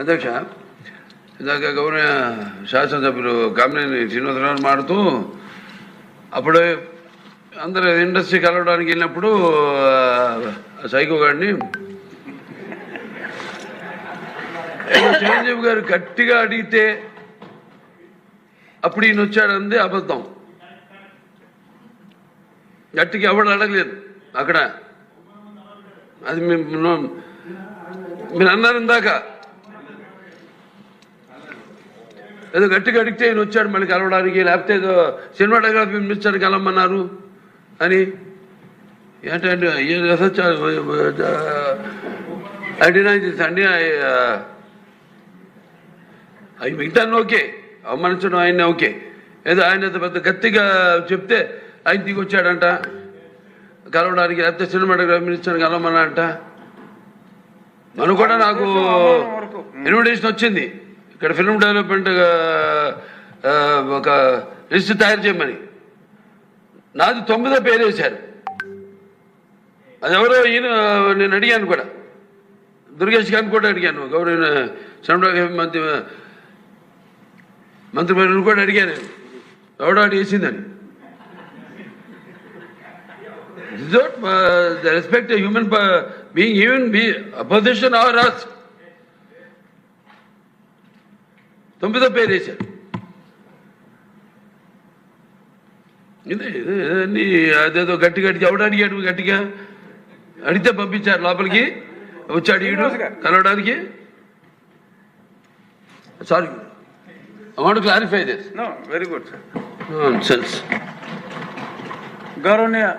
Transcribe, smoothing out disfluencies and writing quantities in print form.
అధ్యక్ష, ఇందాక గౌరవ శాసనసభ్యులు కామినేని శ్రీనివాసరావు మాడుతూ అప్పుడు అందరూ ఇండస్ట్రీ కలవడానికి వెళ్ళినప్పుడు సైకో గారిని చిరంజీవి గారు గట్టిగా అడిగితే అప్పుడు ఈయన వచ్చాడంది అబద్ధం. గట్టిగా ఎవడు అడగలేదు అక్కడ. అది మీరు అన్నారు ఇందాక, ఏదో గట్టిగా అడిగితే ఈయన వచ్చాడు మళ్ళీ కలవడానికి, లేకపోతే ఏదో సినిమాటోగ్రఫీ మినిస్టర్ కలవమన్నారు అని. ఏంటంటే ఐ డినై దిస్ అండి. అవి మిగతా ఓకే, అవమానించడం ఆయన ఓకే. ఏదో ఆయన పెద్ద గట్టిగా చెప్తే ఆయన దిగి వచ్చాడంట కలవడానికి, లేకపోతే సినిమాటోగ్రఫీ మినిస్టర్ కలవమన్నా అంట. మనం కూడా నాకు ఇన్విటేషన్ వచ్చింది ఇక్కడ ఫిల్మ్ డెవలప్మెంట్ ఒక లిస్ట్ తయారు చేయమని. నాది 9వ పేరు వేశారు. అది ఎవరో ఈయన నేను అడిగాను కూడా, దుర్గేష్ గారిని కూడా అడిగాను, గౌరవ సినిమాటోగ్రఫీ మంత్రివర్యులు కూడా అడిగాను ఎవడో అడిగేసిందని. The respect a human being, even be opposition or us. 9వ పేరు వేశారు. ఇదే అదేదో గట్టి ఎవడు అడిగాడు, గట్టిగా అడిగితే పంపించారు లోపలికి. వచ్చాడు ఈడు కలవడానికి. Sorry, I want to clarify this. No, very good, sir. Nonsense. Gauraniya